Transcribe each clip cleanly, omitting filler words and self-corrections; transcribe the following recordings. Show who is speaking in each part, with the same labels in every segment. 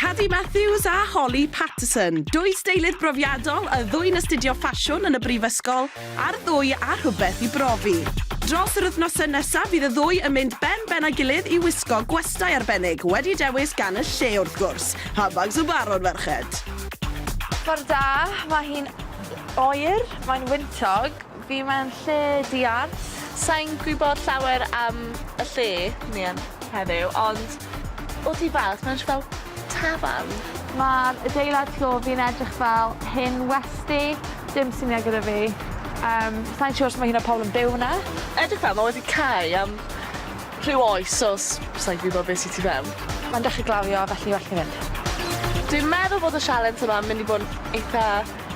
Speaker 1: Cadi Matthews a Holly Patterson, dwy steilydd brofiadol, y ddwy'n astudio ffasiwn yn y brifysgol, a'r ddwy a rhywbeth i brofi. Dros yr wythnosau nesaf, bydd y ddwy yn mynd ben â'i gilydd i wisgo gwestai arbennig, wedi dewis gan y lle wrth gwrs. Habags o barod ferched.
Speaker 2: Ffordd da, mae hi'n oer, mae'n wyntog, fi mewn lle diarth.
Speaker 3: Sa'n gwybod llawer am y lle ni yn heddiw, ond o ti bach, mae'n fel tafarn.
Speaker 2: Mae'r adeilad tu ôl fi'n edrych fel hyn westi, dim syniad gyda fi. Sa'n siŵr os mae hyn o pobl yn byw yna.
Speaker 3: Edrych fel, mae wedi cau am rhyw oes, so sa'n gwybod beth sy'n ti fewn.
Speaker 2: Mae'n dechrau glawio, felly well ni fynd.
Speaker 3: Dwi'n meddwl bod y sialens yma yn mynd i bod yn eitha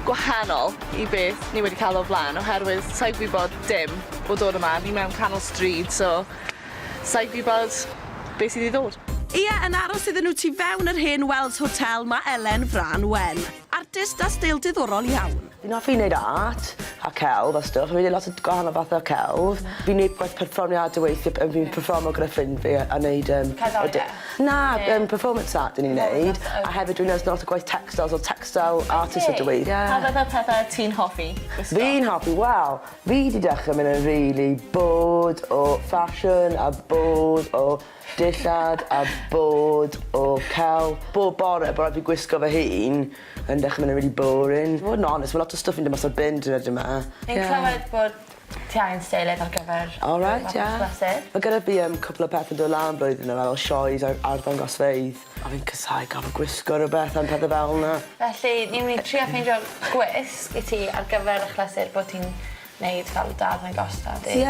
Speaker 3: gwahanol i beth ni wedi cael o flaen, oherwydd sa'n gwybod dim o dod yma. Ni mewn canol stryd, so sa'n gwybod beth sydd i ddod.
Speaker 1: Ie, yn aros iddyn nhw tu fewn yr hen Wells Hotel, mae Elen, Fran, Wen. Artist a steil diddorol iawn.
Speaker 4: Fi'n hoffi wneud art a celf a stwff. Fi'n wneud lot o gwahanol fath o celf. Fi'n wneud gwaith perfformiadau weithiau, fi'n perfformo gyda ffrind fi a wneud...
Speaker 2: Cerddoriaeth?
Speaker 4: Na, performance art dyn ni'n wneud. A hefyd dwi'n wneud lot o gwaith textiles o textile artist ydw i.
Speaker 3: Pa fath o pethau ti'n hoffi?
Speaker 4: Fi'n hoffi, wel, fi wedi dechrau mynd yn really bod o fashion a bod o dillad a bod o celf. Bob bore, bod rhaid fi gwisgo fy hun yn dechrau mynd yn really boring. Fod yn honest, mae lot o stwff yn dod mas o'r bin dyn nhw yma.
Speaker 2: Fi'n clywed bod ti angen steilydd ar gyfer...
Speaker 4: Mae gyda fi cwpl o pethau dod lan blwyddyn yma, fel sioes ar ddangosfeydd. A fi'n casau gael fy gwisgo rhywbeth am pethau fel yna.
Speaker 2: Felly, ni'n mynd i trio ffeindio gwisg i ti ar gyfer y chlysur bod ti'n neud fel dad yn gostad i.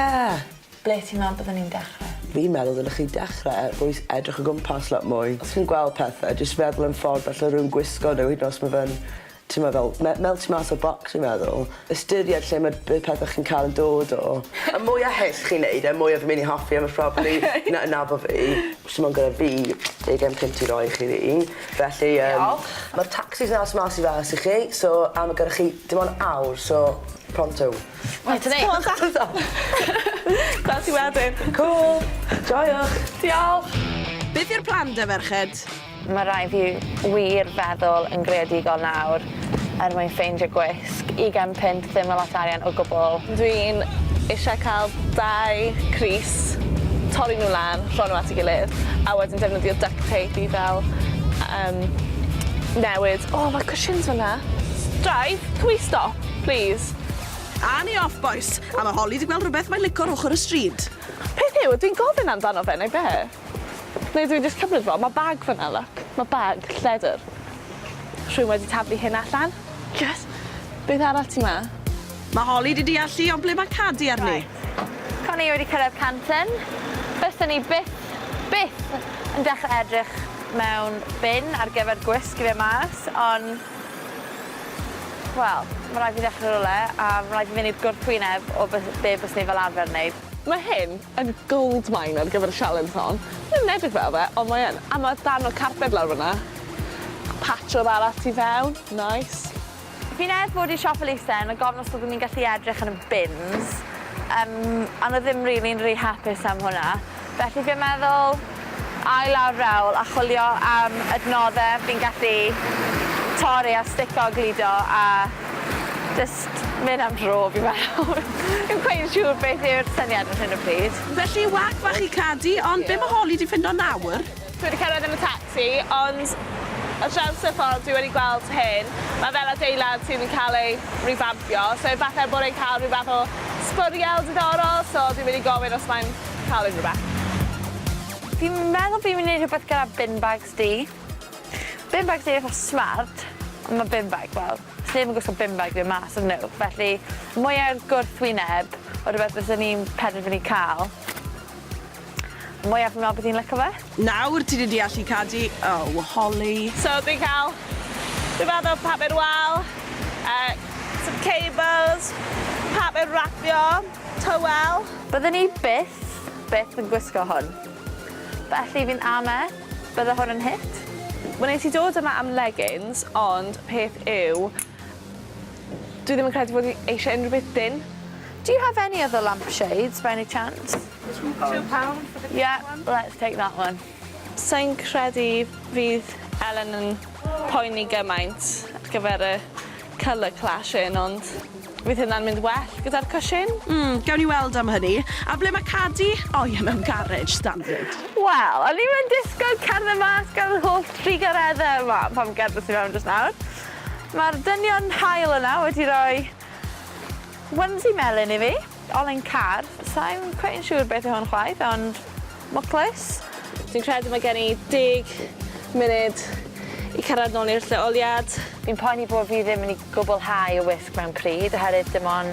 Speaker 2: Ble ti'n meddwl byddwn ni'n dechrau?
Speaker 4: Fi'n meddwl dylech chi dechrau bwys edrych o gwmpas lot mwy. Os chi'n gweld pethau, jyst feddwl yn ffordd falle rhywun gwisgo nhw, hyd yn oes mae fe'n, ti'n meddwl, melti mas o'r bocs i'n meddwl. Ystyried lle mae pethau chi'n cael yn dod o. Y mwy o hys chi'n neud, y mwy o fi'n mynd i hoffi am y probably na nabo fi. Sy'n mynd gyda fi, 15 i roi chi fi. Felly, mae'r taxis nas mas i fas i chi, so am y gyda chi dim ond awr, so pronto.
Speaker 2: Mae'n ty neud?
Speaker 3: Gweld ti wedyn.
Speaker 4: Cool. Joiwch.
Speaker 3: Diolch.
Speaker 1: Beth yw'r plan dy ferched?
Speaker 2: Mae rai fi wir feddwl yn greadigol nawr mwyn ffeindio gwisg. 20 punt ddim yn lot arian o gwbl.
Speaker 3: Dwi'n eisiau cael 2 crys, torri nhw lan, rhoi nhw at ei gilydd, a wedyn defnyddio duct tape i fel newid. Oh, mae cushions fyna. Drive, can we stop, please?
Speaker 1: A ni off, boys. A mae Holly wedi gweld rhywbeth mae'n licor ochr y stryd.
Speaker 3: Peth yw, dwi'n gofyn amdano fe, neu be? Neu dwi'n just cymryd fo, mae bag fyna, look. Mae bag, lledr. Rwy'n wedi taflu hyn allan. Yes. Beth arall ti ma?
Speaker 1: Mae Holly wedi deallu o ble mae Cadi arni.
Speaker 2: Connie wedi cyrraedd Canton. Byswn ni byth yn dechrau edrych mewn bin ar gyfer gwisg i fe mas, ond... Wel, mae rhaid fi dechrau rhywle a mae rhaid fi fynd i'r gwrthwyneb o be bys ni fel arfer wneud.
Speaker 3: Mae hyn yn gold mine ar gyfer y sialens hon. Ddim yn edrych fel fe, ond mae hyn. A mae dan o carped lawr fyna. Patrwm arall tu fewn. Nice.
Speaker 2: Fi'n edrych fod i siop Elisen a gofyn os byddwn ni'n gallu edrych yn y bins. A nhw ddim rili'n rhy hapus am hwnna. Felly fi'n meddwl ail lawr rewl a chwilio am adnoddau fi'n gallu torri a stico a glido a just mynd am dro fi'n meddwl. Fi'n gweud yn siŵr beth yw'r syniad ar hyn o bryd.
Speaker 1: Felly wac fach i Cadi, ond be mae Holly wedi ffindo nawr?
Speaker 3: Dwi wedi cyrraedd yn y taxi, ond ar draws y ffordd dwi wedi gweld hyn. Mae fel adeilad sydd yn cael ei revampio, so falle bod e'n cael rhyw fath o sbwriel diddorol, so dwi'n mynd i gofyn os mae'n cael unrhyw beth.
Speaker 2: Fi'n meddwl fi'n mynd i rhywbeth gyda bin bags di. Bin bags di eitha smart, ond mae bin bag, wel, ddim yn gwisgo bin bag ddim mas o'n nhw. Felly, mwy ar gwrthwyneb o rhywbeth bys ni'n penderfynu cael. Mwy ar fi'n meddwl beth i'n licio fe.
Speaker 1: Nawr ti wedi deallu Cadi. Oh, Holly.
Speaker 3: So dwi'n cael rhyw fath o papur wal, some cables, papur rapio, towel.
Speaker 2: Byddwn ni byth yn gwisgo hwn. Felly fi'n ame, bydde hwn yn hit.
Speaker 3: Wel, nes i dod yma am leggings, ond peth yw, dwi ddim yn credu fod eisiau unrhyw beth dyn.
Speaker 2: Do you have any other lampshades by any chance?
Speaker 3: £2 for the
Speaker 2: Yeah, let's take that one.
Speaker 3: Sa'n credu fydd Elen yn poeni gymaint ar gyfer y colour clashing, ond fydd hynna'n mynd well gyda'r cushion.
Speaker 1: Gawn ni weld am hynny. A ble mae Cadi? O, ie, mewn garage standard.
Speaker 2: Wel, o'n i'n disgwyl cerdded mas gan y holl 3 gareddau yma pam gerdded sy'n mewn just nawr. Mae'r dynion hael yna wedi rhoi onesie melyn i fi, Elen car. Sa'n quite yn siŵr beth yw hwn chwaith, ond mwclus.
Speaker 3: Dwi'n credu mae gen i 10 munud i cyrraedd nôl i'r lleoliad.
Speaker 2: Fi'n poeni bod fi ddim yn ei gwblhau y wisg mewn pryd, oherwydd dim ond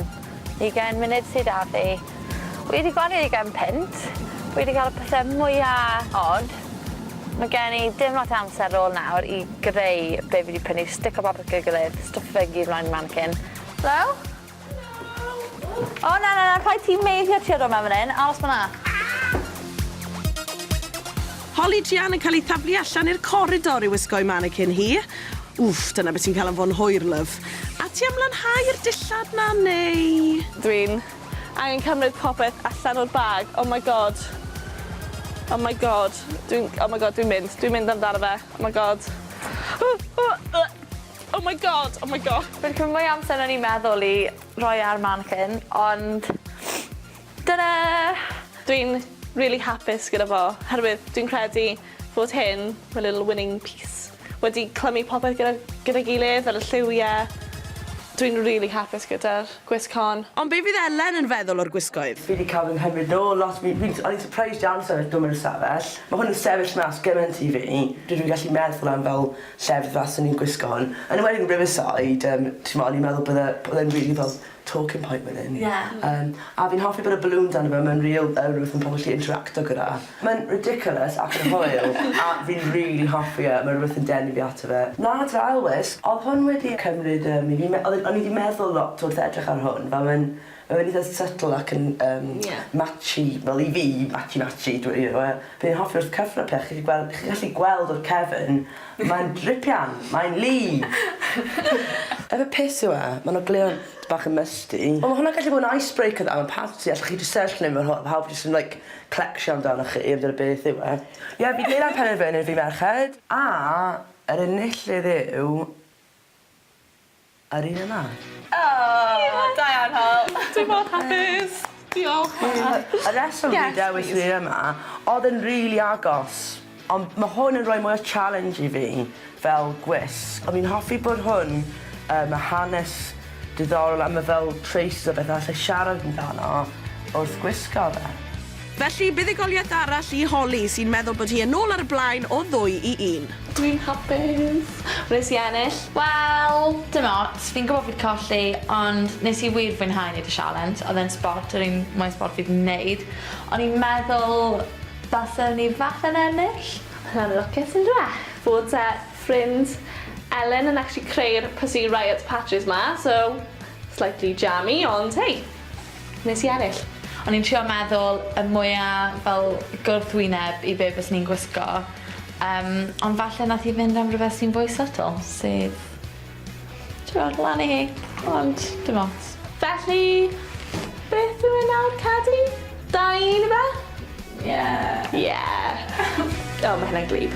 Speaker 2: 20 munud sydd â fi. Wedi gwanio 20 punt, wedi cael y pethau mwyaf odd. Mae gen i dim lot o amser ar ôl nawr i greu be fi wedi prynu, stick o bobl gyda'i gilydd, stwff fe gyd flaen y mannequin. Hello? O, na, rhaid ti meiddio ti o mewn fan hyn, aros ma na.
Speaker 1: Holly Gian yn cael ei thaflu allan i'r coridor i wisgo'i mannequin hi. Wff, dyna beth sy'n cael yn fo'n hwyr, lyf. A ti am lanhau'r dillad na, neu?
Speaker 3: Dwi'n angen cymryd popeth allan o'r bag. Oh my god. Oh my god. Dwi'n mynd amdano fe. Oh my god. Oh my god. Oh my god.
Speaker 2: Dwi'n cymryd mwy amser o'n i'n meddwl i roi ar mannequin, ond dyna.
Speaker 3: Dwi'n really hapus gyda fo, herwydd dwi'n credu fod hyn, my little winning piece, wedi clymu popeth gyda gilydd ar y lliwiau. Dwi'n really hapus gyda'r gwisg hon.
Speaker 1: Ond be fydd Elen yn feddwl o'r gwisgoedd?
Speaker 4: Fi wedi cael fy nghymryd nôl lot. O'n i'n surprised iawn sefyll dwi'n mynd y sefyll. Mae hwn yn sefyll mas gymaint i fi. Dwi'n gallu meddwl am fel llefydd fas o'n i'n gwisgo hon. Yn ymwneud yn Riverside, o'n i'n meddwl byddai'n really fel talking point fan hyn. A fi'n hoffi bod y balloon dan efo, mae'n real rhywbeth yn pobl lli interacto gyda. Mae'n ridiculous ac yn hwyl, a fi'n really hoffi e, mae'n rhywbeth yn denu fi ato fe. Na, tra ailwys, oedd hwn wedi cymryd o'n i wedi meddwl lot wrth edrych ar hwn, fel mae'n eitha subtle ac yn matchy, fel i fi, matchy, fi'n hoffi wrth cyffro pech, chi'n gallu gweld o'r cefn, mae'n dripian, mae'n li. Efo piss yw e, mae'n oglion bach yn musty. Ond mae hwnna'n gallu bod yn icebreaker dda, mae'n party, allwch chi just sefyll yn ymwneud, pawb jyst yn clecsio amdano chi, amdano beth yw e. Ie, fi'n neud am penderfynu fi merched, a yr enillydd yw yr un yna.
Speaker 2: Da iawn, Hol.
Speaker 3: Dwi'n mor hapus. Diolch.
Speaker 4: Y reswm fi dewis fi yma, oedd yn rili agos. Ond mae hwn yn rhoi mwy o challenge i fi fel gwisg. Ond fi'n hoffi bod hwn y hanes diddorol am y fel traces o beth allai siarad amdano wrth gwisgo fe.
Speaker 1: Felly, buddigoliaeth arall i Holly sy'n meddwl bod hi yn ôl ar y blaen o 2 i 1.
Speaker 3: Dwi'n hapus. Wnes i ennill.
Speaker 5: Wel, dim ots. Fi'n gwybod fi'n colli, ond nes i wir fwynhau wneud y challenge. Oedd e'n sport, yr un mwyn sport fi'n wneud. Ond i'n meddwl, baswn ni fath yn ennill.
Speaker 3: Hynna'n lwcus yn dwe. Fod ffrind Elen yn actually creu'r Pussy Riot patches ma, so slightly jammy, ond hei, nes i ennill.
Speaker 5: O'n i'n trio meddwl y mwyaf fel gwrthwyneb i be bys ni'n gwisgo. Ond falle nath i fynd am rhywbeth sy'n fwy subtle, sydd... Ti'n lan i hi, ond dim ots.
Speaker 3: Felly, beth yw e nawr, Cadi? 2-1 fe?
Speaker 5: Yeah.
Speaker 3: Yeah. O, mae hynna'n glib.